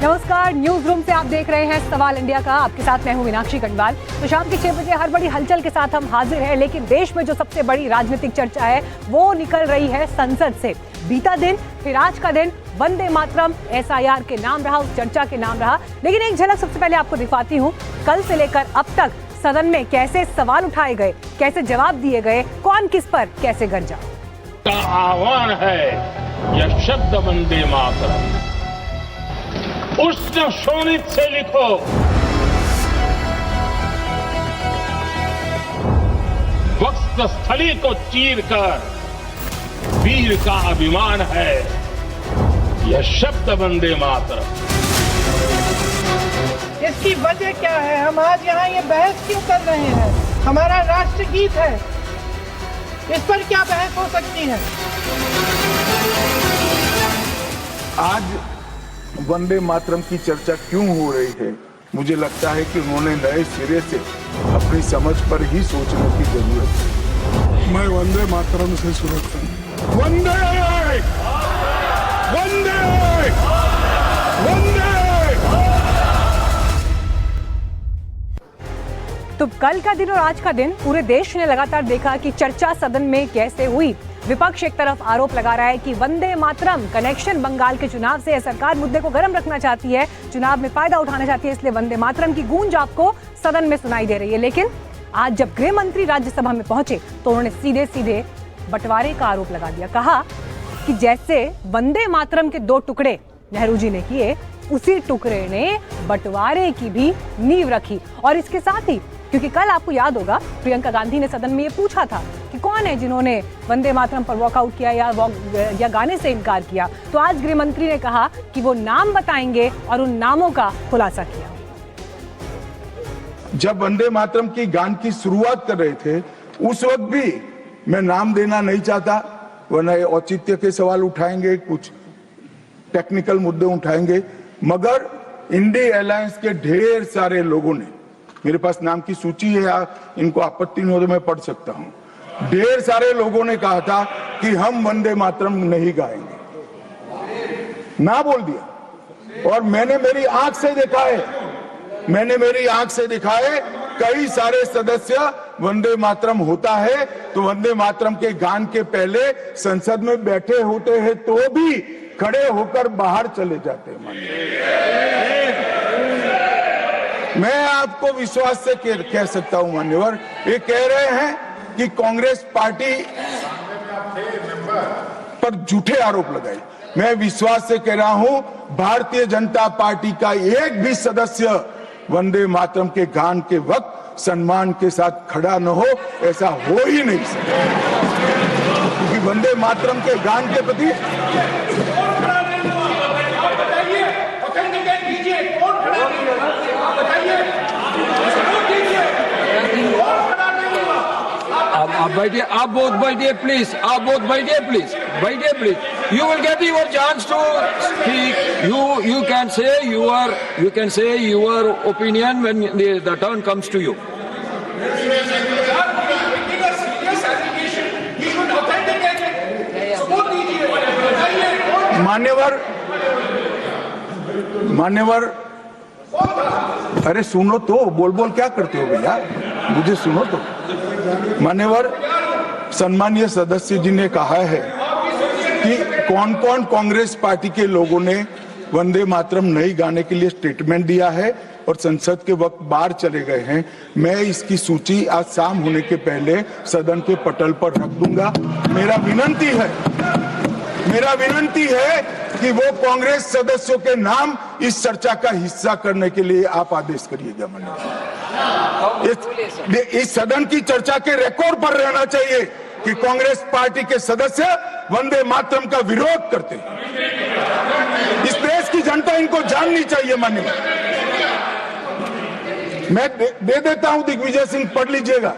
नमस्कार, news room से आप देख रहे हैं सवाल इंडिया का। आपके साथ मैं हूं मीनाक्षी कंडवाल। तो शाम के 6 बजे हर बड़ी हलचल के साथ हम हाजिर हैं, लेकिन देश में जो सबसे बड़ी राजनीतिक चर्चा है वो निकल रही है संसद से। बीता दिन फिर आज का दिन वंदे मातरम SIR के नाम रहा, उस चर्चा के नाम रहा। लेकिन एक झलक सबसे पहले आपको दिखाती हूँ, कल से लेकर अब तक सदन में कैसे सवाल उठाए गए, कैसे जवाब दिए गए, कौन किस पर कैसे गरजा। आह्वान है यह शब्द वंदे मातरम, उष्ण शोणित से लिखो, वक्ष स्थली को चीर कर वीर का अभिमान है यह शब्द वंदे मातरम। इसकी वजह क्या है? हम आज यहाँ ये बहस क्यों कर रहे हैं? हमारा राष्ट्रगीत है, इस पर क्या बहस हो सकती है? आज वंदे मातरम की चर्चा क्यों हो रही है? मुझे लगता है कि उन्होंने नए सिरे से अपनी समझ पर ही सोचने की जरूरत है। मैं वंदे मातरम से शुरू करूं। वंदे वंदे वंदे। तो कल का दिन और आज का दिन पूरे देश ने लगातार देखा कि चर्चा सदन में कैसे हुई। विपक्ष एक तरफ आरोप लगा रहा है कि वंदे मातरम कनेक्शन बंगाल के चुनाव से है, सरकार मुद्दे को गर्म रखना चाहती है, चुनाव में फायदा उठाना चाहती है, इसलिए वंदे मातरम की गूंज आपको सदन में सुनाई दे रही है। लेकिन आज जब गृह मंत्री राज्यसभा में पहुंचे तो उन्होंने सीधे सीधे बंटवारे का आरोप लगा दिया। कहा कि जैसे वंदे मातरम के 2 टुकड़े नेहरू जी ने किए, उसी टुकड़े ने बंटवारे की भी नींव रखी। और इसके साथ ही, क्योंकि कल आपको याद होगा प्रियंका गांधी ने सदन में ये पूछा था कि कौन है जिन्होंने वंदे मातरम पर वॉकआउट किया या गाने से इनकार किया, तो आज गृह मंत्री ने कहा कि वो नाम बताएंगे और उन नामों का खुलासा किया। जब वंदे मातरम की गान की शुरुआत कर रहे थे उस वक्त भी मैं नाम देना नहीं चाहता, वरना औचित्य के सवाल उठाएंगे, कुछ टेक्निकल मुद्दे उठाएंगे, मगर इंडिया अलायंस के ढेर सारे लोगों ने, मेरे पास नाम की सूची है, इनको आपत्ति नहीं हो तो मैं पढ़ सकता हूं, ढेर सारे लोगों ने कहा था कि हम वंदे मातरम नहीं गाएंगे, ना बोल दिया। और मैंने मेरी आंख से देखा है, कई सारे सदस्य वंदे मातरम होता है तो वंदे मातरम के गान के पहले संसद में बैठे होते हैं तो भी खड़े होकर बाहर चले जाते हैं। मैं आपको विश्वास से कह सकता हूं मान्यवर, ये कह रहे हैं कि कांग्रेस पार्टी पर झूठे आरोप लगाए। मैं विश्वास से कह रहा हूं, भारतीय जनता पार्टी का एक भी सदस्य वंदे मातरम के गान के वक्त सम्मान के साथ खड़ा न हो, ऐसा हो ही नहीं सकता, क्योंकि वंदे मातरम के गान के प्रति आप बैठिए, आप बोथ बैठिए प्लीज, आप बोथ बैठिए प्लीज, बैठिए please. You will get your chance to speak. You can say your opinion when the turn comes to you. मान्यवर, अरे सुनो तो, बोल क्या करते हो भैया, मुझे सुनो तो। मान्यवर, सम्मानीय सदस्य जी ने कहा है कि कौन कौन कांग्रेस पार्टी के लोगों ने वंदे मातरम नहीं गाने के लिए स्टेटमेंट दिया है और संसद के वक्त बाहर चले गए हैं। मैं इसकी सूची आज शाम होने के पहले सदन के पटल पर रख दूंगा। मेरा विनंती है कि वो कांग्रेस सदस्यों के नाम इस चर्चा का हिस्सा करने के लिए आप आदेश करिएगा। इस सदन की चर्चा के रिकॉर्ड पर रहना चाहिए कि कांग्रेस पार्टी के सदस्य वंदे मातरम का विरोध करते हैं। इस देश की जनता इनको जाननी चाहिए। मान्यवर, मैं दे देता हूं, दिग्विजय सिंह पढ़ लीजिएगा।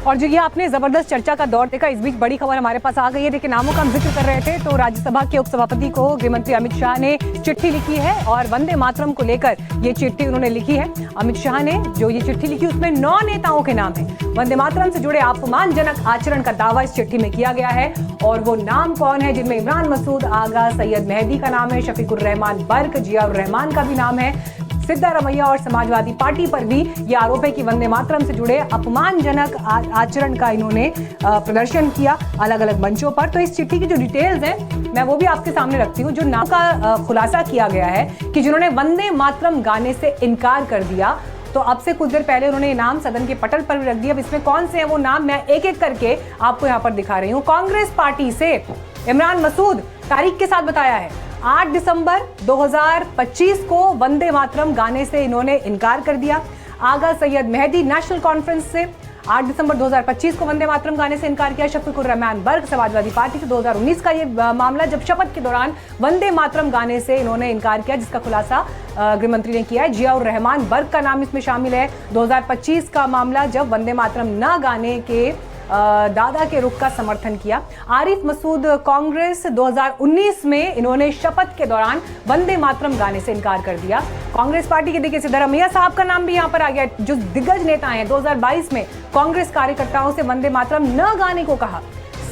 और जो ये आपने जबरदस्त चर्चा का दौर देखा, इस बीच बड़ी खबर हमारे पास आ गई है। देखिए, नामों का हम जिक्र कर रहे थे तो राज्यसभा के उपसभापति को गृहमंत्री अमित शाह ने चिट्ठी लिखी है और वंदे मातरम को लेकर ये चिट्ठी उन्होंने लिखी है। अमित शाह ने जो ये चिट्ठी लिखी उसमें 9 नेताओं के नाम है। वंदे मातरम से जुड़े अपमानजनक आचरण का दावा इस चिट्ठी में किया गया है और वो नाम कौन है, जिनमें इमरान मसूद, आगा सैयद मेहदी का नाम है, शफीकुर रहमान बर्क, जियाउर रहमान का भी नाम है, सिद्धारमैया और समाजवादी पार्टी पर भी यह आरोप है कि वंदे मातरम से जुड़े अपमानजनक आचरण का इन्होंने प्रदर्शन किया अलग अलग मंचों पर। तो इस चिट्ठी की जो डिटेल्स हैं मैं वो भी आपके सामने रखती हूँ। जो नाम का खुलासा किया गया है कि जिन्होंने वंदे मातरम गाने से इनकार कर दिया, तो अब से कुछ देर पहले उन्होंने नाम सदन के पटल पर भी रख दिया। अब इसमें कौन से हैं वो नाम मैं एक एक करके आपको यहाँ पर दिखा रही हूँ। कांग्रेस पार्टी से इमरान मसूद तारीख के साथ बताया है 8 दिसंबर 2025 को वंदे मातरम गाने से इन्होंने इनकार कर दिया। आगा सैयद मेहदी नेशनल कॉन्फ्रेंस से 8 दिसंबर 2025 को वंदे मातरम गाने से इनकार किया। शफीकुर रहमान बर्क समाजवादी पार्टी से 2019 का ये मामला, जब शपथ के दौरान वंदे मातरम गाने से इन्होंने इनकार किया, जिसका खुलासा गृहमंत्री ने किया है। जियाउर रहमान बर्क का नाम इसमें शामिल है। 2025 का मामला, जब वंदे मातरम न गाने के दादा के रुख का समर्थन किया। आरिफ मसूद कांग्रेस 2019 में इन्होंने शपथ के दौरान वंदे मातरम गाने से इनकार कर दिया। कांग्रेस पार्टी के देखिए सिद्धारमैया साहब का नाम भी यहाँ पर आ गया, जो दिग्गज नेता हैं। 2022 में कांग्रेस कार्यकर्ताओं से वंदे मातरम न गाने को कहा।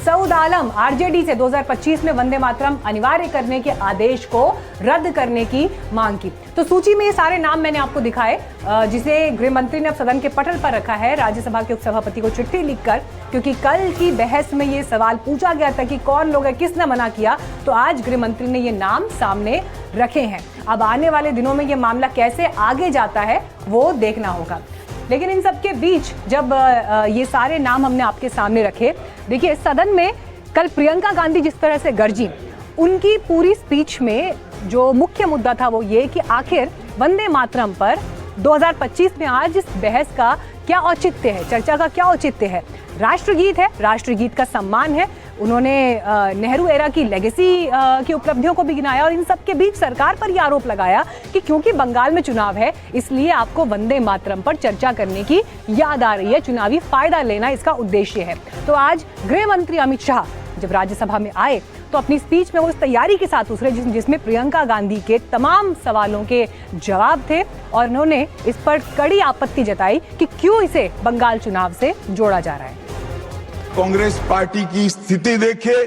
सऊद आलम आरजेडी से 2025 में वंदे मातरम अनिवार्य करने के आदेश को रद्द करने की मांग की। तो सूची में ये सारे नाम मैंने आपको दिखाए, जिसे गृह मंत्री ने अब सदन के पटल पर रखा है राज्यसभा के उपसभापति को चिट्ठी लिखकर, क्योंकि कल की बहस में ये सवाल पूछा गया था कि कौन लोग है, किसने मना किया। तो आज गृह मंत्री ने ये नाम सामने रखे हैं। अब आने वाले दिनों में ये मामला कैसे आगे जाता है वो देखना होगा। लेकिन इन सब के बीच जब ये सारे नाम हमने आपके सामने रखे, देखिए सदन में कल प्रियंका गांधी जिस तरह से गरजी, उनकी पूरी स्पीच में जो मुख्य मुद्दा था वो ये कि आखिर वंदे मातरम पर 2025 में आज इस बहस का क्या औचित्य है, चर्चा का क्या औचित्य है। राष्ट्रगीत है, राष्ट्रगीत का सम्मान है। उन्होंने नेहरू एरा की लेगेसी की उपलब्धियों को भी गिनाया और इन सब के बीच सरकार पर यह आरोप लगाया कि क्योंकि बंगाल में चुनाव है इसलिए आपको वंदे मातरम पर चर्चा करने की याद आ रही है, चुनावी फायदा लेना इसका उद्देश्य है। तो आज गृह मंत्री अमित शाह जब राज्यसभा में आए तो अपनी स्पीच में वो इस तैयारी के साथ उतरे जिसमें प्रियंका गांधी के तमाम सवालों के जवाब थे और उन्होंने इस पर कड़ी आपत्ति जताई कि क्यों इसे बंगाल चुनाव से जोड़ा जा रहा है। कांग्रेस पार्टी की स्थिति देखिए,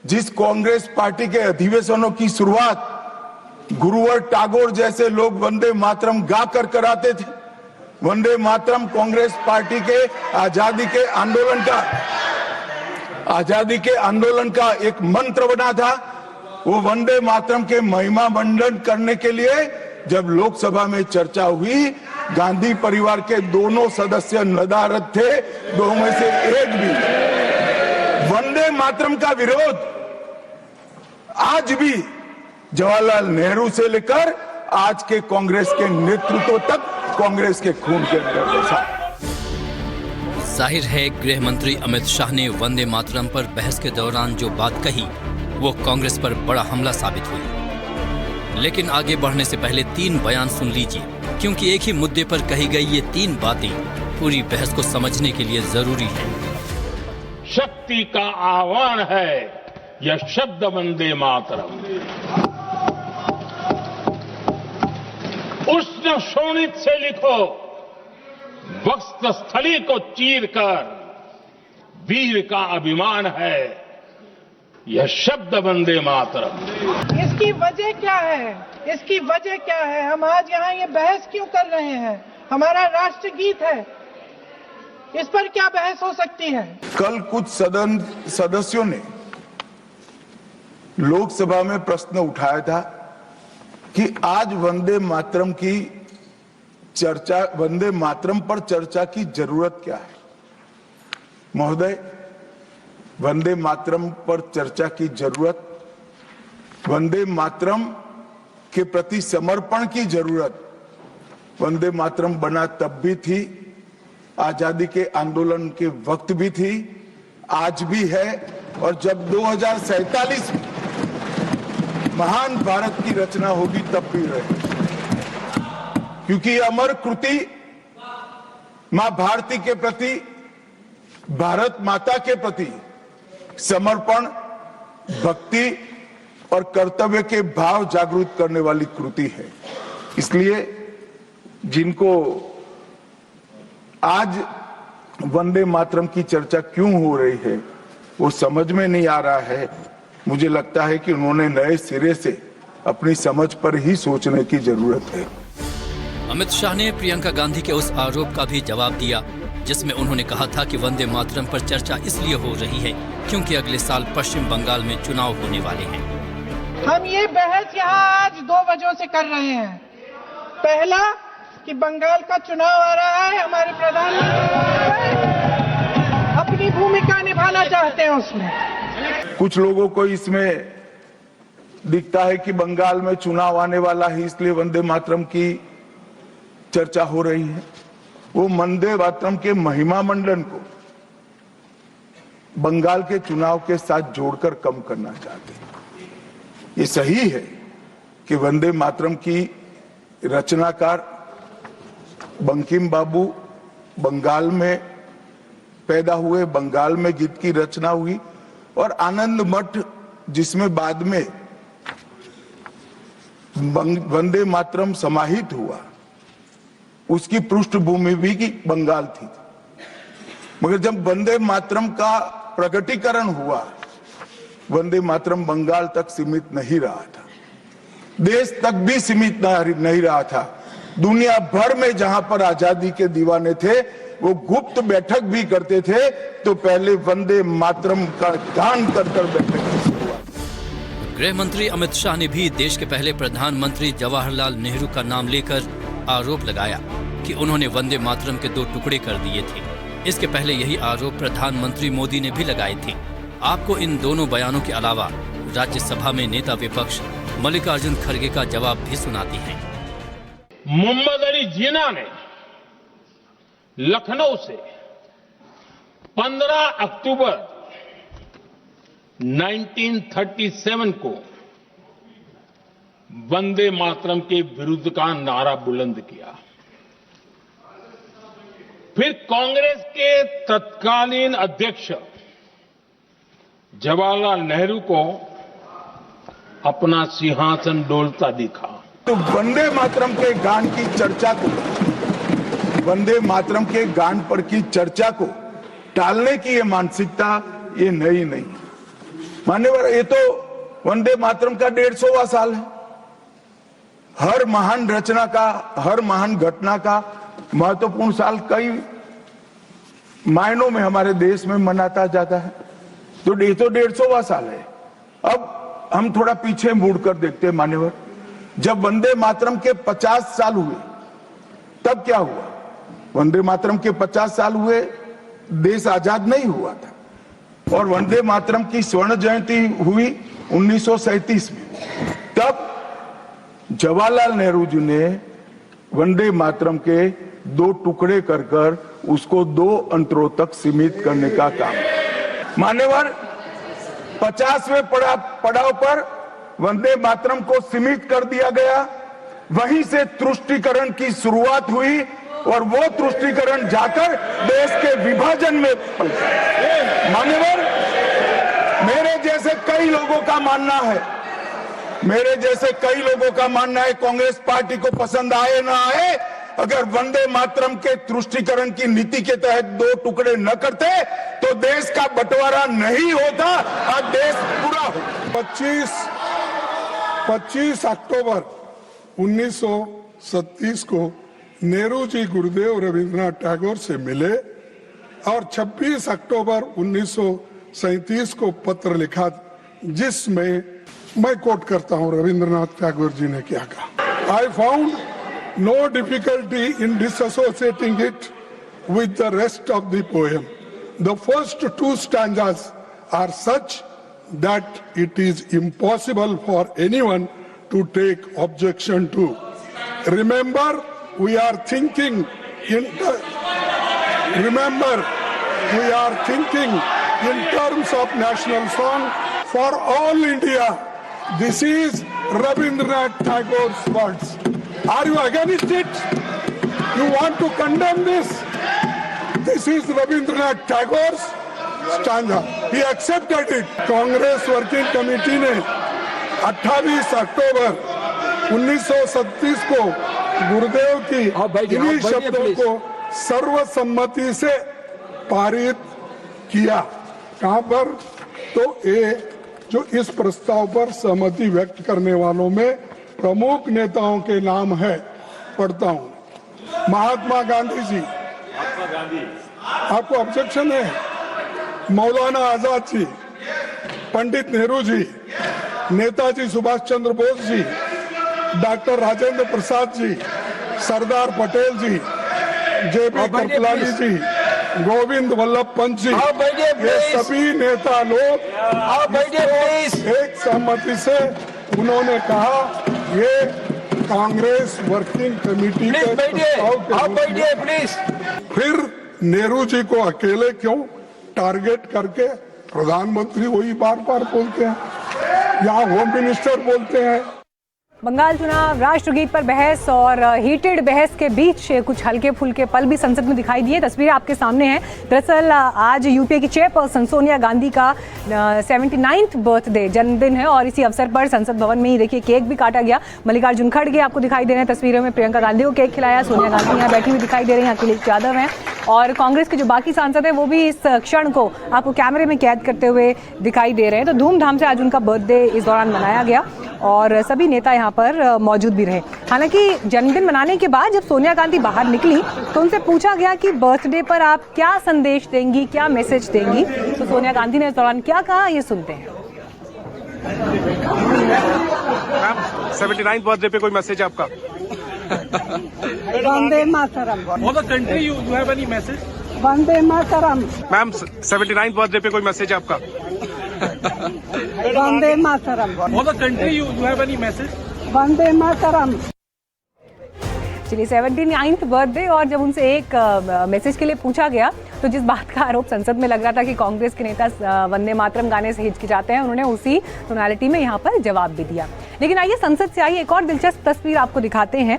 जिस कांग्रेस पार्टी के अधिवेशनों की शुरुआत गुरुवर टैगोर जैसे लोग वंदे मातरम गा कर कराते थे। वंदे मातरम कांग्रेस पार्टी के आजादी के आंदोलन का एक मंत्र बना था। वो वंदे मातरम के महिमा मंडन करने के लिए जब लोकसभा में चर्चा हुई, गांधी परिवार के दोनों सदस्य नदारद थे, दो में से एक भी। वंदे मातरम का विरोध आज भी जवाहरलाल नेहरू से लेकर आज के कांग्रेस के नेतृत्व तक कांग्रेस के खून के अंदर। जाहिर है गृह मंत्री अमित शाह ने वंदे मातरम पर बहस के दौरान जो बात कही वो कांग्रेस पर बड़ा हमला साबित हुई। लेकिन आगे बढ़ने से पहले 3 बयान सुन लीजिए, क्योंकि एक ही मुद्दे पर कही गई ये 3 बातें पूरी बहस को समझने के लिए जरूरी है। शक्ति का आह्वान है यह शब्द वंदे मातरम। उष्ण शोणित से लिखो, वक्ष स्थली को चीर कर वीर का अभिमान है यह शब्द वंदे मातरम। इसकी वजह क्या है? इसकी वजह क्या है? हम आज यहाँ ये बहस क्यों कर रहे हैं? हमारा राष्ट्रगीत है, इस पर क्या बहस हो सकती है? कल कुछ सदन सदस्यों ने लोकसभा में प्रश्न उठाया था कि आज वंदे मातरम पर चर्चा की जरूरत क्या है। महोदय, वंदे मातरम पर चर्चा की जरूरत, वंदे मातरम के प्रति समर्पण की जरूरत वंदे मातरम बना तब भी थी, आजादी के आंदोलन के वक्त भी थी, आज भी है और जब 2047 में महान भारत की रचना होगी तब भी रहे। क्योंकि अमर कृति मां भारती के प्रति भारत माता के प्रति समर्पण, भक्ति और कर्तव्य के भाव जागृत करने वाली कृति है। इसलिए जिनको आज वंदे मातरम की चर्चा क्यों हो रही है वो समझ में नहीं आ रहा है। मुझे लगता है कि उन्होंने नए सिरे से अपनी समझ पर ही सोचने की जरूरत है। अमित शाह ने प्रियंका गांधी के उस आरोप का भी जवाब दिया जिसमें उन्होंने कहा था कि वंदे मातरम पर चर्चा इसलिए हो रही है क्योंकि अगले साल पश्चिम बंगाल में चुनाव होने वाले हैं। हम ये बहस यहाँ आज 2 वजहों से कर रहे हैं। पहला कि बंगाल का चुनाव आ रहा है, हमारे प्रधानमंत्री अपनी भूमिका निभाना चाहते हैं उसमें। कुछ लोगों को इसमें दिखता है कि बंगाल में चुनाव आने वाला है इसलिए वंदे मातरम की चर्चा हो रही है। वो वंदे मातरम के महिमा मंडन को बंगाल के चुनाव के साथ जोड़कर कम करना चाहते हैं। ये सही है कि वंदे मातरम की रचनाकार बंकिम बाबू बंगाल में पैदा हुए, बंगाल में गीत की रचना हुई और आनंद मठ जिसमें बाद में वंदे मातरम समाहित हुआ उसकी पृष्ठभूमि भी की बंगाल थी। मगर जब वंदे मातरम का प्रकटीकरण हुआ वंदे मातरम बंगाल तक सीमित नहीं रहा था, देश तक भी सीमित नहीं रहा था। दुनिया भर में जहां पर आजादी के दीवाने थे वो गुप्त बैठक भी करते थे तो पहले वंदे मातरम का गान कर बैठक की शुरुआत। गृह मंत्री अमित शाह ने भी देश के पहले प्रधानमंत्री जवाहरलाल नेहरू का नाम लेकर आरोप लगाया कि उन्होंने वंदे मातरम के 2 टुकड़े कर दिए थे। इसके पहले यही आरोप प्रधानमंत्री मोदी ने भी लगाए थे। आपको इन दोनों बयानों के अलावा राज्यसभा में नेता विपक्ष मल्लिकार्जुन खड़गे का जवाब भी सुनाती हैं। मोहम्मद अली जिन्ना ने लखनऊ से 15 अक्टूबर 1937 को वंदे मातरम के विरुद्ध का नारा बुलंद किया। फिर कांग्रेस के तत्कालीन अध्यक्ष जवाहरलाल नेहरू को अपना सिंहासन डोलता दिखा। तो वंदे मातरम के गान की चर्चा को, वंदे मातरम के गान पर की चर्चा को टालने की ये मानसिकता ये नई नहीं। मान्यवर, ये तो वंदे मातरम का 150वां साल है। हर महान रचना का, हर महान घटना का महत्वपूर्ण साल कई मायनों में हमारे देश में मनाता जाता है। तो ये तो 150वां साल है। अब हम थोड़ा पीछे मुड़कर देखते हैं मान्यवर, जब वंदे मातरम के 50 साल हुए तब क्या हुआ? वंदे मातरम के 50 साल हुए, देश आजाद नहीं हुआ था और वंदे मातरम की स्वर्ण जयंती हुई 1937 में। तब जवाहरलाल नेहरू जी ने वंदे मातरम के 2 टुकड़े कर उसको 2 अंतरों तक सीमित करने का काम। मान्यवर, 50वें पड़ाव पर वंदे मातरम को सीमित कर दिया गया। वहीं से तुष्टीकरण की शुरुआत हुई और वो तुष्टीकरण जाकर देश के विभाजन में पहुंचा। मान्यवर, मेरे जैसे कई लोगों का मानना है, कांग्रेस पार्टी को पसंद आए ना आए, अगर वंदे मातरम के तुष्टीकरण की नीति के तहत 2 टुकड़े न करते तो देश का बंटवारा नहीं होता, आज देश पूरा हो। 25 अक्टूबर 1937 को नेहरू जी गुरुदेव रविंद्रनाथ टैगोर से मिले और 26 अक्टूबर 1937 को पत्र लिखा जिसमें मैं कोट करता हूं रविंद्रनाथ टैगोर जी ने क्या कहा। I found no difficulty in dissociating it with the rest of the poem. The first 2 stanzas are such that it is impossible for anyone to take objection to. Remember, we are thinking in terms of national song for all India. This is Rabindranath Tagore's words. Are you against it? You want to condemn this? This is Rabindranath Tagore's stanza. He accepted it. Congress working committee ने 28 अक्टूबर 1937 को गुरुदेव की इन्हीं शब्दों को सर्वसम्मति से पारित किया। कहां पर? तो ये जो इस प्रस्ताव पर सहमति व्यक्त करने वालों में प्रमुख नेताओं के नाम है, पढ़ता हूं। महात्मा गांधी जी, आपको ऑब्जेक्शन है? मौलाना आजाद जी, पंडित नेहरू जी, नेताजी सुभाष चंद्र बोस जी, डॉक्टर राजेंद्र प्रसाद जी, सरदार पटेल जी, जेपी कृपलानी जी, गोविंद वल्लभ पंत जी, ये सभी नेता लोग एक सहमति से उन्होंने कहा ये कांग्रेस वर्किंग कमेटी के प्रस्ताव के फिर नेहरू जी को अकेले क्यों टारगेट करके प्रधानमंत्री वही बार बार बोलते हैं, यहाँ होम मिनिस्टर बोलते हैं। बंगाल चुनाव, राष्ट्रगीत पर बहस और हीटेड बहस के बीच कुछ हल्के फुल्के पल भी संसद में दिखाई दिए। तस्वीरें आपके सामने हैं। दरअसल आज यूपीए की चेयरपर्सन सोनिया गांधी का 79th बर्थडे जन्मदिन है और इसी अवसर पर संसद भवन में ही देखिए केक भी काटा गया। मल्लिकार्जुन खड़गे आपको दिखाई दे रहे हैं तस्वीरों में, प्रियंका गांधी को केक खिलाया, सोनिया गांधी यहाँ बैठी हुई दिखाई दे रही हैं, अखिलेश यादव हैं और कांग्रेस के जो बाकी सांसद हैं वो भी इस क्षण को आपको कैमरे में कैद करते हुए दिखाई दे रहे हैं। तो धूमधाम से आज उनका बर्थडे इस दौरान मनाया गया और सभी नेता यहाँ पर मौजूद भी रहे। हालांकि जन्मदिन मनाने के बाद जब सोनिया गांधी बाहर निकली तो उनसे पूछा गया कि बर्थडे पर आप क्या संदेश देंगी, क्या मैसेज देंगी, तो सोनिया गांधी ने इस दौरान क्या कहा, ये सुनते हैं। मैम 79th बर्थडे पे कोई मैसेज आपका? Vande Mataram. For the country, you have any message? Vande Mataram. Ma'am 79th birthday पे कोई मैसेज आपका? Vande Mataram. For the country, you have any message? Vande Mataram. चलिए 79th बर्थडे और जब उनसे एक मैसेज के लिए पूछा गया तो जिस बात का आरोप संसद में लग रहा था कि कांग्रेस के नेता वंदे मातरम गाने से हिचकिचाते हैं, उन्होंने उसी टोनालिटी में यहाँ पर जवाब भी दिया। लेकिन आइए संसद से आई एक और दिलचस्प तस्वीर आपको दिखाते हैं।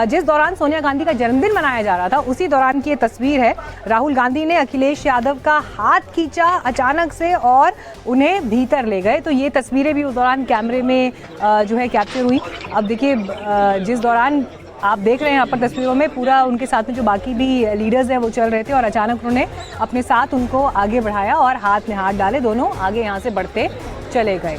जिस दौरान सोनिया गांधी का जन्मदिन मनाया जा रहा था उसी दौरान की ये तस्वीर है। राहुल गांधी ने अखिलेश यादव का हाथ खींचा अचानक से और उन्हें भीतर ले गए। तो ये तस्वीरें भी उस दौरान कैमरे में जो है कैप्चर हुई। अब देखिए जिस दौरान आप देख रहे हैं यहाँ पर तस्वीरों में पूरा उनके साथ में जो बाकी भी लीडर्स हैं वो चल रहे थे और अचानक उन्होंने अपने साथ उनको आगे बढ़ाया और हाथ में हाथ डाले, दोनों आगे यहाँ से बढ़ते चले गए।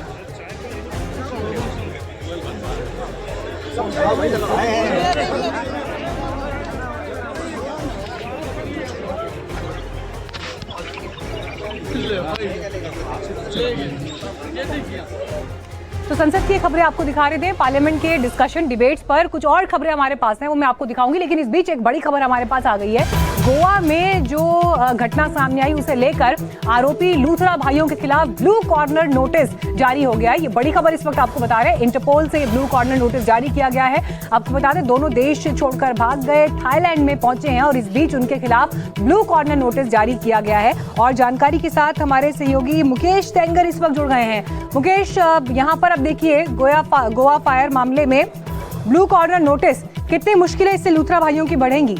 तो संसद की खबरें आपको दिखा रहे थे। पार्लियामेंट के डिस्कशन डिबेट्स पर कुछ और खबरें हमारे पास हैं, वो मैं आपको दिखाऊंगी। लेकिन इस बीच एक बड़ी खबर हमारे पास आ गई है। गोवा में जो घटना सामने आई उसे लेकर आरोपी लूथरा भाइयों के खिलाफ ब्लू कॉर्नर नोटिस जारी हो गया है। ये बड़ी खबर इस वक्त आपको बता रहे हैं। इंटरपोल से ब्लू कॉर्नर नोटिस जारी किया गया है। आपको बता दें दोनों देश छोड़कर भाग गए, थाईलैंड में पहुंचे हैं और इस बीच उनके खिलाफ ब्लू कॉर्नर नोटिस जारी किया गया है। और जानकारी के साथ हमारे सहयोगी मुकेश टेंगर इस वक्त जुड़ गए हैं। मुकेश, यहाँ पर अब देखिए गोवा फायर मामले में ब्लू कॉर्नर नोटिस, कितनी मुश्किलें इससे लूथरा भाइयों की बढ़ेंगी?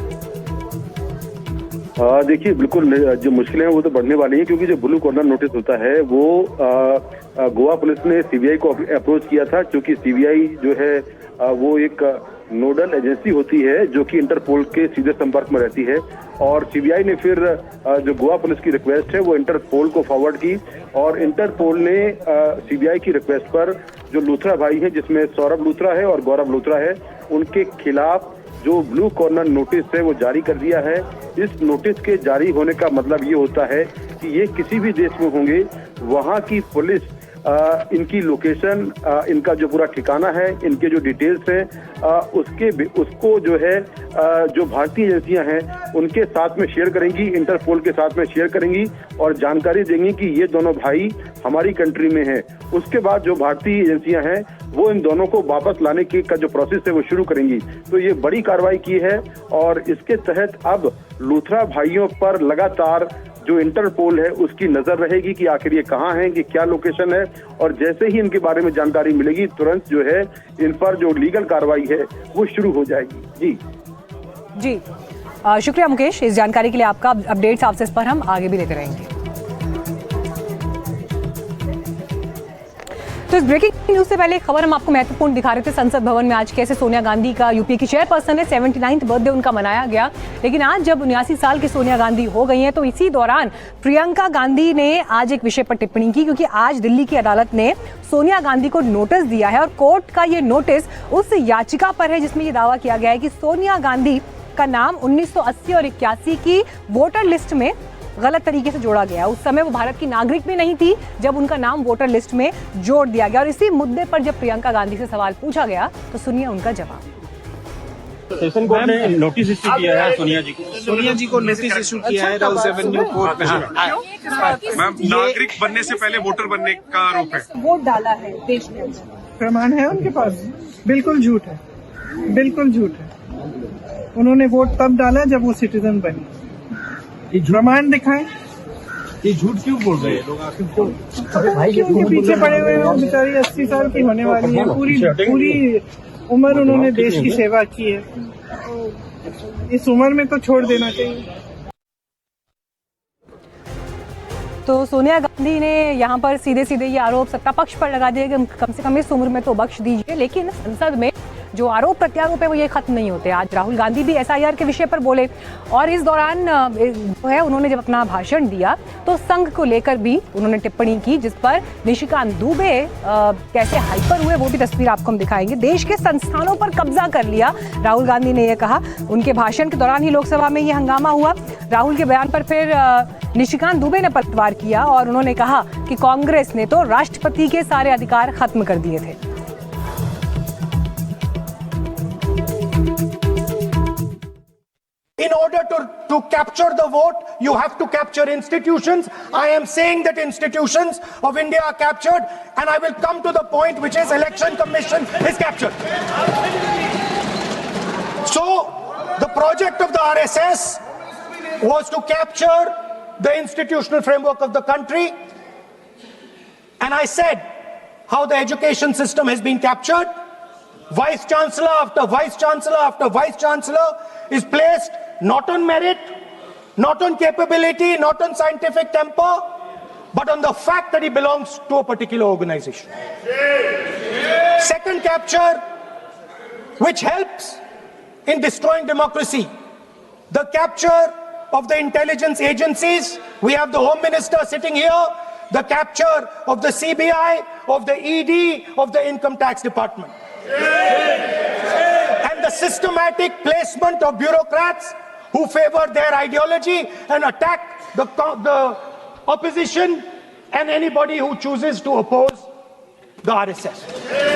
देखिए बिल्कुल जो मुश्किलें हैं वो तो बढ़ने वाली है, क्योंकि जो ब्लू कॉर्नर नोटिस होता है वो गोवा पुलिस ने सीबीआई को अप्रोच किया था, क्योंकि सीबीआई जो है वो एक नोडल एजेंसी होती है जो कि इंटरपोल के सीधे संपर्क में रहती है। और सीबीआई ने फिर जो गोवा पुलिस की रिक्वेस्ट है वो इंटरपोल को फॉरवर्ड की और इंटरपोल ने सीबीआई की रिक्वेस्ट पर जो लूथरा भाई हैं, जिसमें सौरभ लूथरा है और गौरव लूथरा है, उनके खिलाफ जो ब्लू कॉर्नर नोटिस है वो जारी कर दिया है। इस नोटिस के जारी होने का मतलब ये होता है कि ये किसी भी देश में होंगे, वहाँ की पुलिस इनकी लोकेशन, इनका जो पूरा ठिकाना है, इनके जो डिटेल्स हैं, उसको जो है जो भारतीय एजेंसियां हैं उनके साथ में शेयर करेंगी, इंटरपोल के साथ में शेयर करेंगी और जानकारी देंगी कि ये दोनों भाई हमारी कंट्री में हैं। उसके बाद जो भारतीय एजेंसियां हैं वो इन दोनों को वापस लाने की का जो प्रोसेस है वो शुरू करेंगी। तो ये बड़ी कार्रवाई की है और इसके तहत अब लूथरा भाइयों पर लगातार जो इंटरपोल है उसकी नजर रहेगी कि आखिर ये कहाँ हैं, कि क्या लोकेशन है, और जैसे ही इनके बारे में जानकारी मिलेगी तुरंत जो है इन पर जो लीगल कार्रवाई है वो शुरू हो जाएगी। जी। शुक्रिया मुकेश इस जानकारी के लिए। आपका अपडेट्स आपसे इस पर हम आगे भी लेते रहेंगे। तो इस ब्रेकिंग न्यूज से पहले एक खबर हम आपको महत्वपूर्ण दिखा रहे थे। संसद भवन में आज कैसे सोनिया गांधी का, यूपी की चेयरपर्सन है, 79th बर्थडे उनका मनाया गया। लेकिन आज जब 79 साल की सोनिया गांधी हो गई हैं तो इसी दौरान प्रियंका गांधी ने आज एक विषय पर टिप्पणी की, क्योंकि आज दिल्ली की अदालत ने सोनिया गांधी को नोटिस दिया है और कोर्ट का ये नोटिस उस याचिका पर है जिसमें ये दावा किया गया है कि सोनिया गांधी का नाम 1980 और 81 की वोटर लिस्ट में गलत तरीके से जोड़ा गया। उस समय वो भारत की नागरिक भी नहीं थी जब उनका नाम वोटर लिस्ट में जोड़ दिया गया। और इसी मुद्दे पर जब प्रियंका गांधी से सवाल पूछा गया तो सुनिए उनका जवाब। सेशन कोर्ट ने नोटिस इशू किया है सोनिया जी को नोटिस इशू किया है राउस एवेन्यू कोर्ट में। मैम, नागरिक बनने से पहले वोटर बनने का आरोप है। वोट डाला है देश में, प्रमाण है उनके पास? बिल्कुल झूठ है, बिल्कुल झूठ है। उन्होंने वोट तब डाला जब वो सिटीजन बने। प्रमाण दिखाएं। ये झूठ क्यों बोल रहे हैं लोग? क्योंकि पीछे पड़े हुए हैं, बेचारी 80 साल की होने वाली है। पूरी उम्र उन्होंने देश की सेवा की है, इस उम्र में तो छोड़ देना चाहिए। तो सोनिया गांधी ने यहाँ पर सीधे सीधे ये आरोप सत्ता पक्ष पर लगा दिया कि कम से कम इस उम्र में तो बख्श दीजिए। लेकिन संसद में जो आरोप प्रत्यारोप है वो ये खत्म नहीं होते। आज राहुल गांधी भी SIR के विषय पर बोले और इस दौरान जो है उन्होंने जब अपना भाषण दिया तो संघ को लेकर भी उन्होंने टिप्पणी की, जिस पर निशिकांत दुबे कैसे हाइपर हुए वो भी तस्वीर आपको हम दिखाएंगे। देश के संस्थानों पर कब्जा कर लिया, राहुल गांधी ने यह कहा। उनके भाषण के दौरान ही लोकसभा में ये हंगामा हुआ। राहुल के बयान पर फिर निशिकांत दुबे ने पलटवार किया और उन्होंने कहा कि कांग्रेस ने तो राष्ट्रपति के सारे अधिकार खत्म कर दिए थे। In order to capture the vote, you have to capture institutions. I am saying that institutions of India are captured, and I will come to the point, which is Election Commission is captured. So, the project of the RSS was to capture the institutional framework of the country, and I said how the education system has been captured. Vice Chancellor after Vice Chancellor after Vice Chancellor is placed not on merit, not on capability, not on scientific temper, but on the fact that he belongs to a particular organization. Second capture, which helps in destroying democracy, the capture of the intelligence agencies. We have the Home Minister sitting here, the capture of the CBI, of the ED, of the Income Tax Department. And the systematic placement of bureaucrats who favor their ideology and attack the opposition and anybody who chooses to oppose the RSS.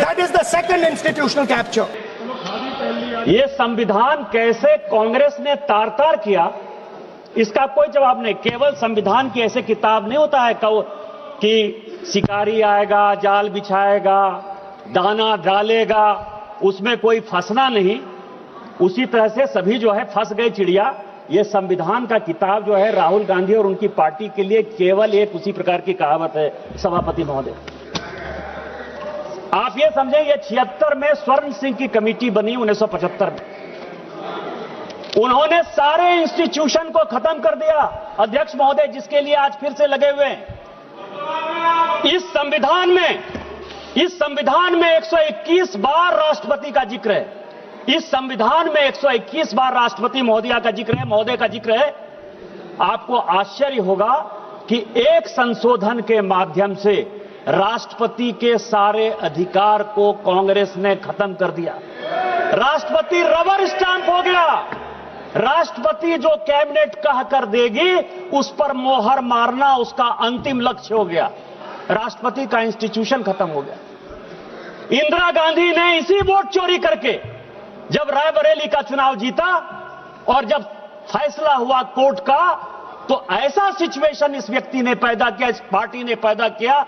That is the second institutional capture. ये संविधान कैसे कांग्रेस ने तार-तार किया, इसका कोई जवाब नहीं। केवल संविधान की ऐसे किताब नहीं होता है कि शिकारी आएगा, जाल बिछाएगा, दाना डालेगा, उसमें कोई फंसना नहीं। उसी तरह से सभी जो है फंस गए चिड़िया। ये संविधान का किताब जो है राहुल गांधी और उनकी पार्टी के लिए केवल एक उसी प्रकार की कहावत है। सभापति महोदय, आप ये समझें, ये 76 में स्वर्ण सिंह की कमेटी बनी 1975 में। उन्होंने सारे इंस्टीट्यूशन को खत्म कर दिया, अध्यक्ष महोदय, जिसके लिए आज फिर से लगे हुए हैं। इस संविधान में 121 बार राष्ट्रपति का जिक्र है। इस संविधान में 121 बार राष्ट्रपति महोदय का जिक्र है। आपको आश्चर्य होगा कि एक संशोधन के माध्यम से राष्ट्रपति के सारे अधिकार को कांग्रेस ने खत्म कर दिया। राष्ट्रपति रबर स्टैंप हो गया। राष्ट्रपति जो कैबिनेट कह कर देगी उस पर मोहर मारना उसका अंतिम लक्ष्य हो गया। राष्ट्रपति का इंस्टीट्यूशन खत्म हो गया। इंदिरा गांधी ने इसी वोट चोरी करके जब रायबरेली का चुनाव जीता और जब फैसला हुआ कोर्ट का, तो ऐसा सिचुएशन इस व्यक्ति ने पैदा किया, इस पार्टी ने पैदा किया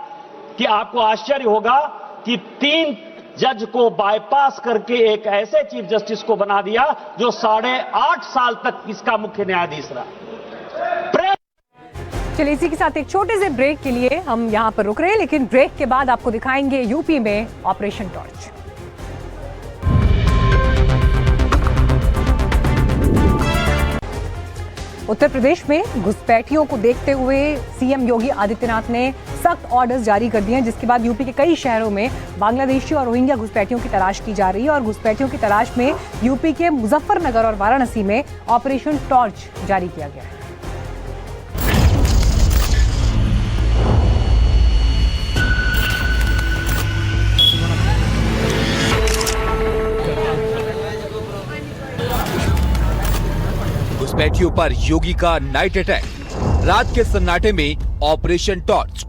कि आपको आश्चर्य होगा कि 3 जज को बाईपास करके एक ऐसे चीफ जस्टिस को बना दिया जो 8.5 साल तक इसका मुख्य न्यायाधीश रहा। चलिए, इसी के साथ एक छोटे से ब्रेक के लिए हम यहां पर रुक रहे हैं, लेकिन ब्रेक के बाद आपको दिखाएंगे यूपी में ऑपरेशन टॉर्च। उत्तर प्रदेश में घुसपैठियों को देखते हुए सीएम योगी आदित्यनाथ ने सख्त ऑर्डर्स जारी कर दिए हैं, जिसके बाद यूपी के कई शहरों में बांग्लादेशी और रोहिंग्या घुसपैठियों की तलाश की जा रही है और घुसपैठियों की तलाश में यूपी के मुजफ्फरनगर और वाराणसी में ऑपरेशन टॉर्च जारी किया गया है। घुसपैठियों पर योगी का नाइट अटैक, रात के सन्नाटे में ऑपरेशन टॉर्च,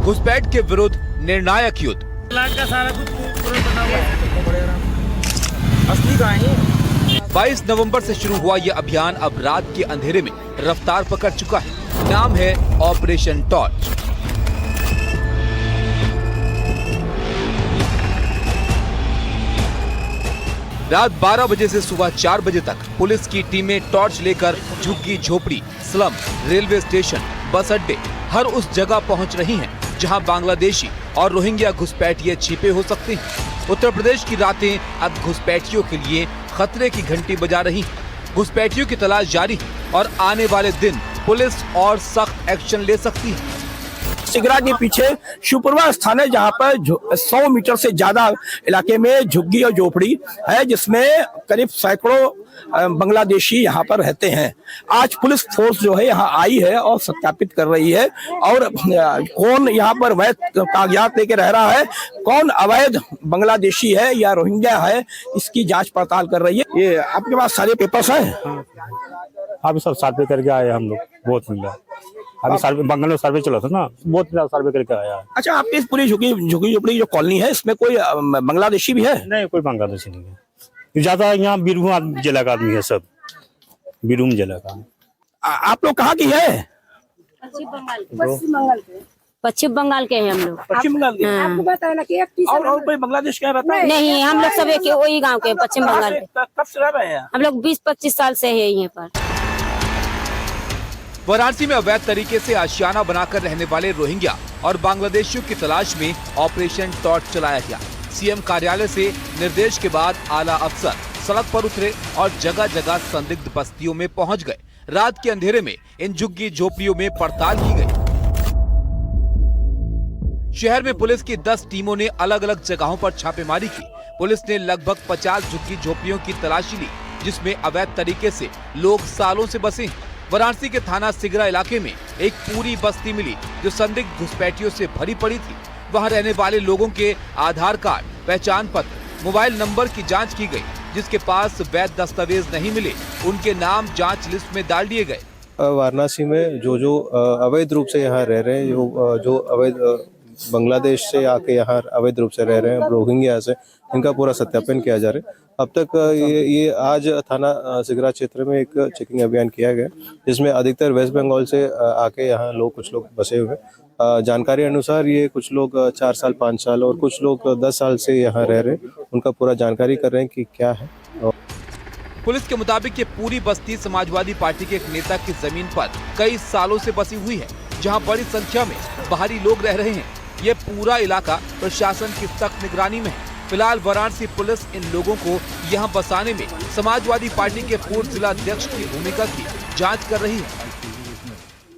घुसपैठ के विरुद्ध निर्णायक युद्ध। का सारा कुछ पूरा बना हुआ है, असली कहानी। 22 नवंबर से शुरू हुआ यह अभियान अब रात के अंधेरे में रफ्तार पकड़ चुका है। नाम है ऑपरेशन टॉर्च। रात 12 बजे से सुबह 4 बजे तक पुलिस की टीमें टॉर्च लेकर झुग्गी झोपड़ी, स्लम, रेलवे स्टेशन, बस अड्डे, हर उस जगह पहुंच रही हैं जहां बांग्लादेशी और रोहिंग्या घुसपैठिए छिपे हो सकते हैं। उत्तर प्रदेश की रातें अब घुसपैठियों के लिए खतरे की घंटी बजा रही हैं। घुसपैठियों की तलाश जारी है और आने वाले दिन पुलिस और सख्त एक्शन ले सकती है। सिगरा के पीछे शिवपुरवा स्थान है, जहां पर 100 मीटर से ज्यादा इलाके में झुग्गी और झोपड़ी है, जिसमें करीब सैकड़ों बांग्लादेशी यहां पर रहते हैं। आज पुलिस फोर्स जो है यहां आई है और सत्यापित कर रही है और कौन यहां पर वैध कागजात लेके रह रहा है, कौन अवैध बांग्लादेशी है या रोहिंग्या है, इसकी जांच पड़ताल कर रही है। ये आपके पास सारे पेपर्स हैं? अभी सब सर्वे करके आए हम लोग, बहुत मिला। अभी सर्वे बंगाल में सर्वे चला था ना, बहुत सर्वे करके आया। अच्छा, आपकी इस पूरी झुग्गी झोपड़ी जो कॉलोनी है, इसमें कोई बांग्लादेशी भी है? नहीं, कोई बांग्लादेशी नहीं है। ज्यादा यहाँ बीरभूम जिला का आदमी है, सब बीरभूम जिला का। आप लोग कहाँ की है? पश्चिम बंगाल के हैं हम लोग। पश्चिम बंगाल के? आपको बताया ना कि और कोई बांग्लादेश का रहता है? नहीं, हम लोग सब एक वही गांव के, पश्चिम बंगाल के। कब से रह रहे हैं? हम लोग 20-25 साल से है यहाँ पर। वाराणसी में अवैध तरीके से आशियाना बनाकर रहने वाले रोहिंग्या और बांग्लादेशियों की तलाश में ऑपरेशन टॉर्च चलाया गया। सीएम कार्यालय से निर्देश के बाद आला अफसर सड़क पर उतरे और जगह जगह संदिग्ध बस्तियों में पहुंच गए। रात के अंधेरे में इन झुग्गी झोपड़ियों में पड़ताल की गई। शहर में पुलिस की 10 टीमों ने अलग अलग जगहों पर छापेमारी की। पुलिस ने लगभग 50 झुग्गी झोपड़ियों की तलाशी ली, जिसमें अवैध तरीके से लोग सालों से बसे हैं। वाराणसी के थाना सिगरा इलाके में एक पूरी बस्ती मिली जो संदिग्ध घुसपैठियों से भरी पड़ी थी। वहां रहने वाले लोगों के आधार कार्ड, पहचान पत्र, मोबाइल नंबर की जांच की गई। जिसके पास वैध दस्तावेज नहीं मिले, उनके नाम जांच लिस्ट में डाल दिए गए। वाराणसी में जो अवैध रूप से यहाँ रह रहे हैं, जो अवैध बांग्लादेश से आके यहाँ अवैध रूप से रह रहे हैं, रोहिंग्या से, इनका पूरा सत्यापन किया जा रहा है। अब तक ये आज थाना सिगरा क्षेत्र में एक चेकिंग अभियान किया गया, जिसमें अधिकतर वेस्ट बंगाल से आके यहाँ कुछ लोग बसे हुए। जानकारी अनुसार ये कुछ लोग 4 साल 5 साल और कुछ लोग 10 साल से यहाँ रह रहे हैं। उनका पूरा जानकारी कर रहे हैं कि क्या है। पुलिस के मुताबिक ये पूरी बस्ती समाजवादी पार्टी के एक नेता की जमीन पर कई सालों से बसी हुई है, जहाँ बड़ी संख्या में बाहरी लोग रह रहे हैं। ये पूरा इलाका प्रशासन की सख्त निगरानी में है। फिलहाल वाराणसी पुलिस इन लोगों को यहां बसाने में समाजवादी पार्टी के पूर्व जिला अध्यक्ष की भूमिका की जांच कर रही है।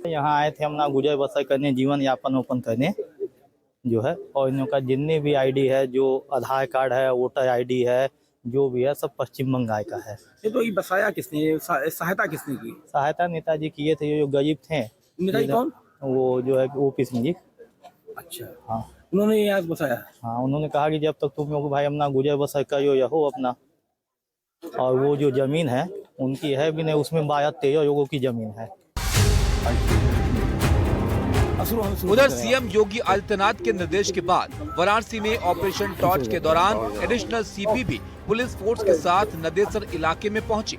यहाँ आए थे अपना गुजर बसर करने, जीवन यापन ओपन करने जो है, और इन लोगों का जितने भी आईडी है, जो आधार कार्ड है, वोटर आईडी है, जो भी है, सब पश्चिम बंगाल का है। ये तो ये बसाया किसने, सहायता किसने की? सहायता नेताजी किए थे, जो गरीब थे। नेताजी कौन? वो जो है ओपी सिंह जी। अच्छा, हाँ, उन्होंने यहाँ बसाया? हाँ, उन्होंने कहा कि जब तक तुम लोग भाई अपना गुजर बसर करो रहो अपना, और वो जो जमीन है उनकी है भी नहीं, उसमें 12-13 लोगों की जमीन है। उधर सीएम योगी आदित्यनाथ के निर्देश के बाद वाराणसी में ऑपरेशन टॉर्च के दौरान एडिशनल सीपी भी पुलिस फोर्स के साथ नदेसर इलाके में पहुंचे।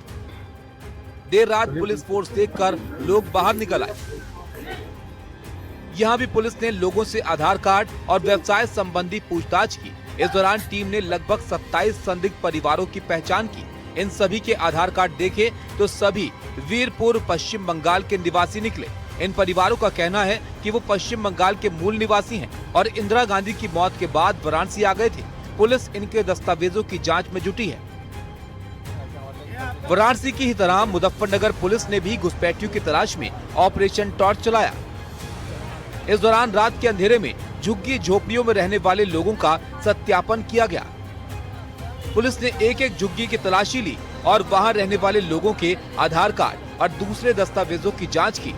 देर रात पुलिस फोर्स देखकर लोग बाहर निकल आए। यहाँ भी पुलिस ने लोगों से आधार कार्ड और व्यवसाय संबंधी पूछताछ की। इस दौरान टीम ने लगभग 27 संदिग्ध परिवारों की पहचान की। इन सभी के आधार कार्ड देखे तो सभी वीरपुर पश्चिम बंगाल के निवासी निकले। इन परिवारों का कहना है कि वो पश्चिम बंगाल के मूल निवासी हैं और इंदिरा गांधी की मौत के बाद वाराणसी आ गए थे। पुलिस इनके दस्तावेजों की जांच में जुटी है। वाराणसी की ही तरह मुजफ्फरनगर पुलिस ने भी घुसपैठियों की तलाश में ऑपरेशन टॉर्च चलाया। इस दौरान रात के अंधेरे में झुग्गी झोपड़ियों में रहने वाले लोगों का सत्यापन किया गया। पुलिस ने एक एक झुग्गी की तलाशी ली और वहां रहने वाले लोगों के आधार कार्ड और दूसरे दस्तावेजों की जांच की।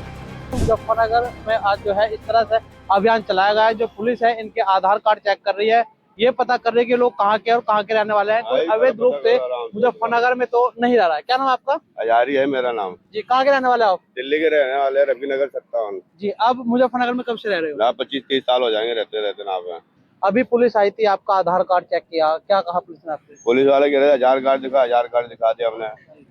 मुजफ्फरनगर में आज जो है इस तरह से अभियान चलाया गया है। जो पुलिस है इनके आधार कार्ड चेक कर रही है, ये पता कर रही है कि लोग कहाँ के और कहाँ के रहने वाले हैं। कोई अवैध रूप से मुजफ्फरनगर में तो नहीं रह रहा है। क्या नाम है आपका? अजारी है मेरा नाम जी। कहाँ के रहने वाले आप? दिल्ली के रहने वाले, रफीनगर 57 जी। अब मुजफ्फरनगर में कब से रह रहे हो? 25-30 साल हो जाएंगे रहते रहते ना। आप अभी पुलिस आई थी, आपका आधार कार्ड चेक किया, क्या कहा पुलिस ने आपसे? पुलिस वाले कह रहे आधार कार्ड दिखा दिया हमने,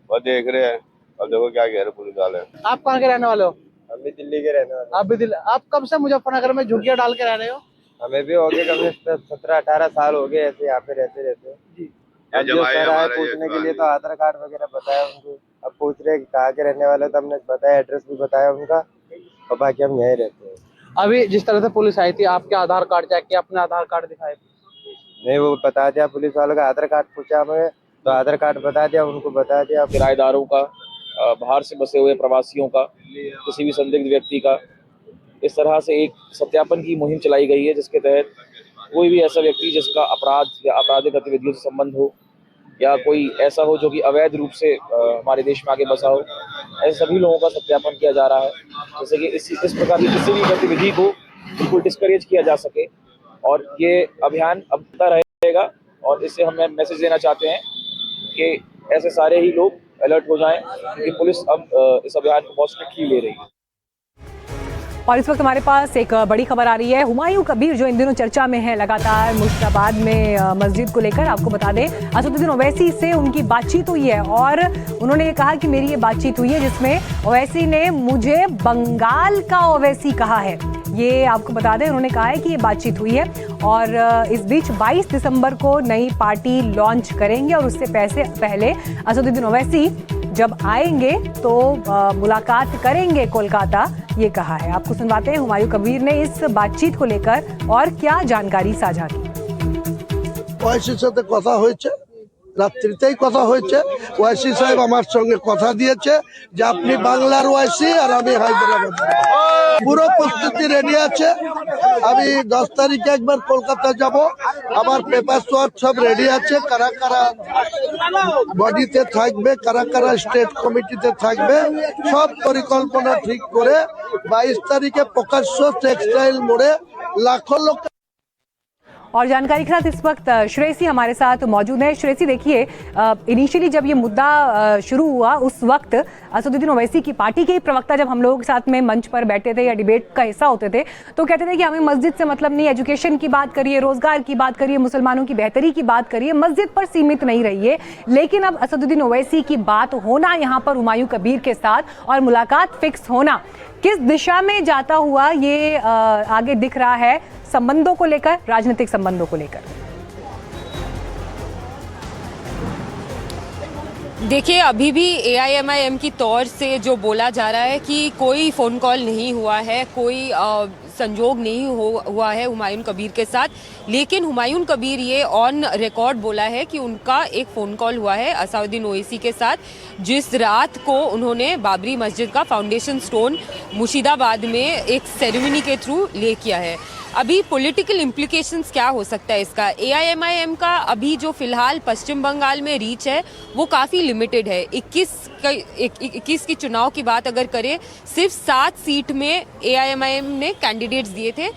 और देख रहे हैं। अब देखो क्या कह रहे पुलिस वाले। आप कहाँ के रहने वाले हो? हम भी दिल्ली के रहने वाले। आप भी दिल्ली। आप कब से मुजफ्फरनगर में झुग्गियां डाल के रह रहे हो? हमें भी हो गए कम से 17-18 साल हो गए ऐसे यहाँ पे रहते रहते। अब जो सर आए पूछने के लिए तो आधार कार्ड वगैरह बताया उनको। अब पूछ रहे कहाँ के रहने वाले, तो हमने बताया, एड्रेस भी बताया उनका, और बाकी हम यहीं रहते हैं। अभी जिस तरह से पुलिस आई थी, आपके आधार कार्ड चेक किया, अपने आधार कार्ड दिखाए? नहीं, वो बता दिया पुलिस वालों का आधार कार्ड पूछा हमें, तो आधार कार्ड बता दिया, उनको बता दिया। किराएदारों का, बाहर से बसे हुए प्रवासियों का, किसी भी संदिग्ध व्यक्ति का, इस तरह से एक सत्यापन की मुहिम चलाई गई है, जिसके तहत कोई भी ऐसा व्यक्ति जिसका अपराध या आपराधिक गतिविधियों से संबंध हो, या कोई ऐसा हो जो कि अवैध रूप से हमारे देश में आगे बसा हो, ऐसे सभी लोगों का सत्यापन किया जा रहा है, जैसे कि इस प्रकार की किसी भी गतिविधि को बिल्कुल डिस्करेज किया जा सके। और ये अभियान अब होता रहेगा, और इससे हम मैसेज देना चाहते हैं कि ऐसे सारे ही लोग अलर्ट हो जाएं, क्योंकि पुलिस अब इस अभियान को बहुत स्ट्रिक्टली ले रही है। और इस वक्त हमारे पास एक बड़ी खबर आ रही है। हुमायूं कबीर जो इन दिनों चर्चा में है लगातार मुर्शिदाबाद में मस्जिद को लेकर, आपको बता दें असदुद्दीन ओवैसी से उनकी बातचीत हुई है, और उन्होंने ये कहा कि मेरी ये बातचीत हुई है जिसमें ओवैसी ने मुझे बंगाल का ओवैसी कहा है। ये आपको बता दें, उन्होंने कहा है कि ये बातचीत हुई है, और इस बीच 22 दिसंबर को नई पार्टी लॉन्च करेंगे, और उससे पहले असदुद्दीन ओवैसी जब आएंगे तो मुलाकात करेंगे कोलकाता, ये कहा है। आपको सुनवाते हैं हुमायूं कबीर ने इस बातचीत को लेकर और क्या जानकारी साझा की। ওয়াইসির সাথে কথা হয়েছে, রাত্রিতেই কথা হয়েছে। ওয়াইসি সাহেব আমার সঙ্গে কথা দিয়েছে যে আপনি বাংলার ওয়াইসি আর আমি হায়দ্রাবাদ। পুরো প্রস্তুতি রেডি আছে। আমি 10 তারিখে একবার কলকাতা যাব। আমার পেপার সব রেডি আছে। কারা কারা বডিতে থাকবে, কারা কারা স্টেট কমিটিতে থাকবে, সব পরিকল্পনা ঠিক করে 22 তারিখে প্রকাশ্য টেক্সটাইল মোড়ে লাখों लोग। और जानकारी के साथ इस वक्त श्रेयसी हमारे साथ मौजूद है। श्रेयसी, देखिए इनिशियली जब ये मुद्दा शुरू हुआ उस वक्त असदुद्दीन ओवैसी की पार्टी के प्रवक्ता जब हम लोगों के साथ में मंच पर बैठे थे या डिबेट का हिस्सा होते थे तो कहते थे कि हमें मस्जिद से मतलब नहीं, एजुकेशन की बात करिए, रोजगार की बात करिए, मुसलमानों की बेहतरी की बात करिए, मस्जिद पर सीमित नहीं रहिए। लेकिन अब असदुद्दीन ओवैसी की बात होना यहाँ पर हुमायूं कबीर के साथ और मुलाकात फिक्स होना किस दिशा में जाता हुआ ये आगे दिख रहा है संबंधों को लेकर, राजनीतिक संबंधों को लेकर? देखिए, अभी भी AIMIM की तौर से जो बोला जा रहा है कि कोई फ़ोन कॉल नहीं हुआ है, कोई संजोग नहीं हुआ है हुमायूं कबीर के साथ। लेकिन हुमायूं कबीर ये ऑन रिकॉर्ड बोला है कि उनका एक फ़ोन कॉल हुआ है असदुद्दीन ओवैसी के साथ, जिस रात को उन्होंने बाबरी मस्जिद का फाउंडेशन स्टोन मुर्शिदाबाद में एक सेरेमनी के थ्रू ले किया है। अभी पॉलिटिकल इम्प्लीकेशंस क्या हो सकता है इसका? AIMIM का अभी जो फिलहाल पश्चिम बंगाल में रीच है वो काफ़ी लिमिटेड है। 21 की चुनाव की बात अगर करें, सिर्फ 7 सीट में AIMIM ने कैंडिडेट्स दिए थे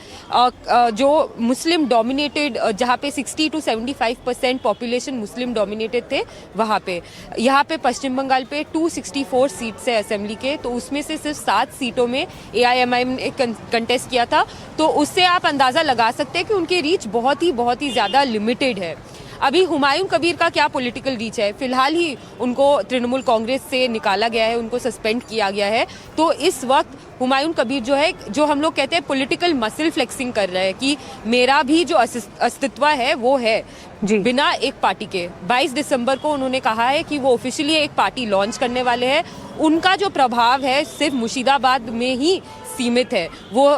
जो मुस्लिम डोमिनेटेड, जहाँ पे 60 to 75% पॉपुलेशन मुस्लिम डोमिनेटेड थे वहाँ पे। यहाँ पे पश्चिम बंगाल पे 264 सीट्स है असेंबली के, तो उसमें से सिर्फ 7 सीटों में AIMIM ने कंटेस्ट किया था। तो उससे आप अंदाज़ा लगा सकते हैं कि उनकी रीच बहुत ही ज़्यादा लिमिटेड है। अभी हुमायूं कबीर का क्या पॉलिटिकल रीच है? फिलहाल ही उनको तृणमूल कांग्रेस से निकाला गया है, उनको सस्पेंड किया गया है। तो इस वक्त हुमायूं कबीर जो है, जो हम लोग कहते हैं पॉलिटिकल मसल फ्लेक्सिंग कर रहे हैं कि मेरा भी जो अस्तित्व है वो है जी, बिना एक पार्टी के। 22 दिसंबर को उन्होंने कहा है कि वो ऑफिशियली एक पार्टी लॉन्च करने वाले हैं। उनका जो प्रभाव है सिर्फ मुर्शिदाबाद में ही सीमित है। वो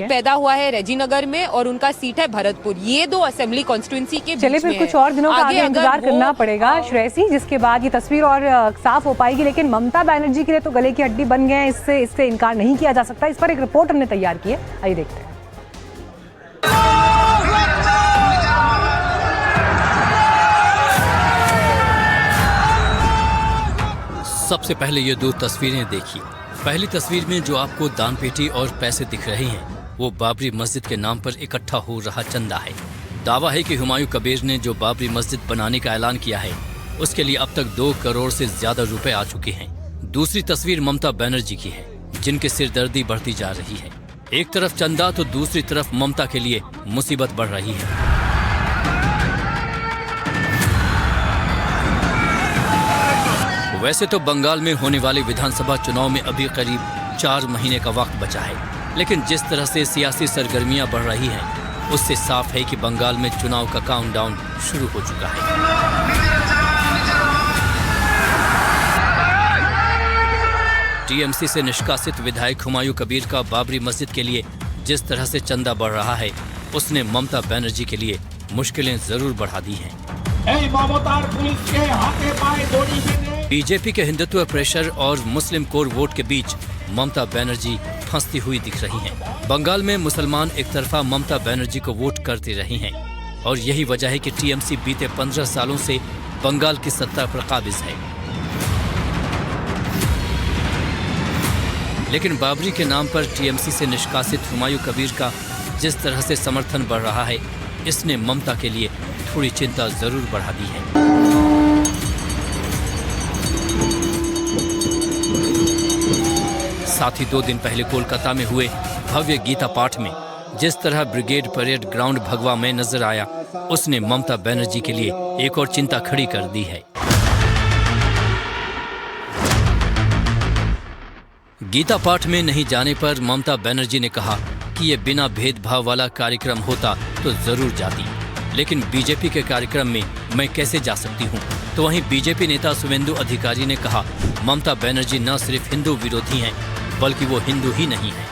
पैदा हुआ है रेजीनगर में और उनका सीट है भरतपुर। ये 2 असेंबली कॉन्स्टिट्यूंसी के चलिए फिर कुछ और दिनों का आगे इंतजार करना पड़ेगा श्रेयसी, जिसके बाद ये तस्वीर और साफ हो पाएगी। लेकिन ममता बनर्जी के लिए तो गले की हड्डी बन गए हैं, इससे इनकार नहीं किया जा सकता। इस पर एक रिपोर्ट हमने तैयार की है, आइए देखते हैं। सबसे पहले ये 2 तस्वीरें देखिए। पहली तस्वीर में जो आपको दान पेटी और पैसे दिख रहे हैं, वो बाबरी मस्जिद के नाम पर इकट्ठा हो रहा चंदा है। दावा है कि हुमायूं कबीर ने जो बाबरी मस्जिद बनाने का ऐलान किया है, उसके लिए अब तक 2 करोड़ से ज्यादा रुपए आ चुके हैं। दूसरी तस्वीर ममता बनर्जी की है, जिनकी सिरदर्दी बढ़ती जा रही है। एक तरफ चंदा तो दूसरी तरफ ममता के लिए मुसीबत बढ़ रही है। वैसे तो बंगाल में होने वाले विधानसभा चुनाव में अभी करीब 4 महीने का वक्त बचा है, लेकिन जिस तरह से सियासी सरगर्मियां बढ़ रही हैं, उससे साफ है कि बंगाल में चुनाव का काउंटडाउन शुरू हो चुका है। टीएमसी से निष्कासित विधायक हुमायूं कबीर का बाबरी मस्जिद के लिए जिस तरह से चंदा बढ़ रहा है, उसने ममता बनर्जी के लिए मुश्किलें जरूर बढ़ा दी हैं। बीजेपी के हिंदुत्व प्रेशर और मुस्लिम कोर वोट के बीच ममता बनर्जी फंसती हुई दिख रही हैं। बंगाल में मुसलमान एक तरफा ममता बनर्जी को वोट करते रहे हैं और यही वजह है कि टीएमसी बीते 15 सालों से बंगाल की सत्ता पर काबिज है। लेकिन बाबरी के नाम पर टीएमसी से निष्कासित हुमायूं कबीर का जिस तरह से समर्थन बढ़ रहा है, इसने ममता के लिए थोड़ी चिंता जरूर बढ़ा दी है। साथ ही 2 दिन पहले कोलकाता में हुए भव्य गीता पाठ में जिस तरह ब्रिगेड परेड ग्राउंड भगवा में नजर आया, उसने ममता बनर्जी के लिए एक और चिंता खड़ी कर दी है। गीता पाठ में नहीं जाने पर ममता बनर्जी ने कहा कि ये बिना भेदभाव वाला कार्यक्रम होता तो जरूर जाती, लेकिन बीजेपी के कार्यक्रम में मैं कैसे जा सकती हूँ। तो वहीं बीजेपी नेता शुवेंदु अधिकारी ने कहा, ममता बनर्जी न सिर्फ हिंदू विरोधी हैं, बल्कि वो हिंदू ही नहीं है।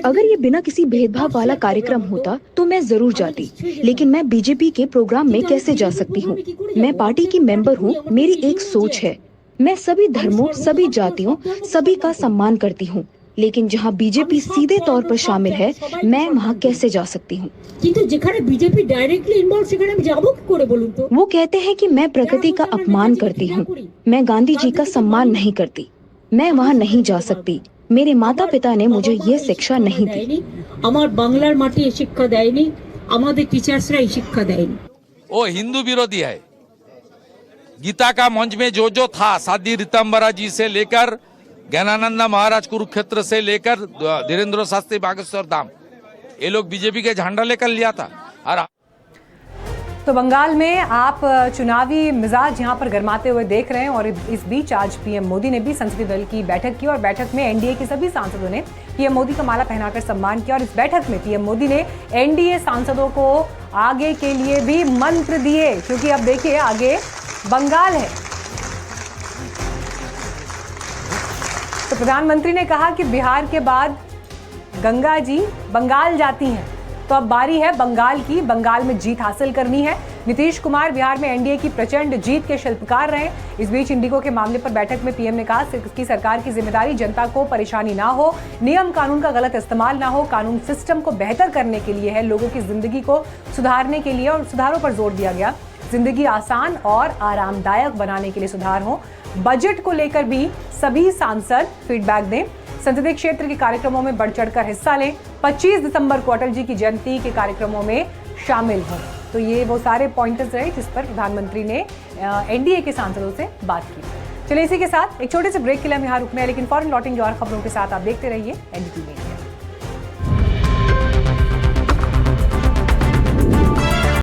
अगर ये बिना किसी भेदभाव वाला कार्यक्रम होता तो मैं जरूर जाती, लेकिन मैं बीजेपी के प्रोग्राम में कैसे जा सकती हूँ। मैं पार्टी की मेंबर हूँ, मेरी एक सोच है। मैं सभी धर्मों, सभी जातियों, सभी का सम्मान करती हूँ, लेकिन जहाँ बीजेपी सीधे तौर पर शामिल है, मैं वहाँ कैसे जा सकती हूँ। वो कहते हैं कि मैं प्रकृति का अपमान करती हूँ, मैं गांधी जी का सम्मान नहीं करती, मैं वहाँ नहीं जा सकती। मेरे माता पिता ने मुझे ये शिक्षा नहीं दी। वो हिंदू विरोधी है। गीता का मंच में जो जो था, साध्वी ऋतंबरा जी से लेकर ज्ञानानंद महाराज कुरुक्षेत्र से लेकर धीरेन्द्र शास्त्री बागेश्वर धाम, ये लोग बीजेपी के झंडा लेकर लिया था। और तो बंगाल में आप चुनावी मिजाज यहां पर गरमाते हुए देख रहे हैं। और इस बीच आज पीएम मोदी ने भी संसदीय दल की बैठक की और बैठक में एनडीए के सभी सांसदों ने पीएम मोदी का माला पहनाकर सम्मान किया। और इस बैठक में पीएम मोदी ने एनडीए सांसदों को आगे के लिए भी मंत्र दिए, क्योंकि अब देखिए आगे बंगाल है। तो प्रधानमंत्री ने कहा कि बिहार के बाद गंगा जी बंगाल जाती हैं, तो अब बारी है बंगाल की। बंगाल में जीत हासिल करनी है। नीतीश कुमार बिहार में एनडीए की प्रचंड जीत के शिल्पकार रहे। इस बीच इंडिगो के मामले पर बैठक में पीएम ने कहा कि सरकार की जिम्मेदारी जनता को परेशानी ना हो, नियम कानून का गलत इस्तेमाल ना हो, कानून सिस्टम को बेहतर करने के लिए है, लोगों की जिंदगी को सुधारने के लिए, और सुधारों पर जोर दिया गया। जिंदगी आसान और आरामदायक बनाने के लिए सुधार हो। बजट को लेकर भी सभी सांसद फीडबैक दें। संसदीय क्षेत्र के कार्यक्रमों में बढ़ चढ़कर हिस्सा लें। 25 दिसंबर को अटल जी की जयंती के कार्यक्रमों में शामिल हों। तो ये वो सारे पॉइंटर्स रहे जिस पर प्रधानमंत्री ने एनडीए के सांसदों से बात की। चलिए इसी के साथ एक छोटे से ब्रेक के लिए हम यहाँ रुकने हैं, लेकिन फौरन लौटेंगे और खबरों के साथ। आप देखते रहिए एनडीटीवी।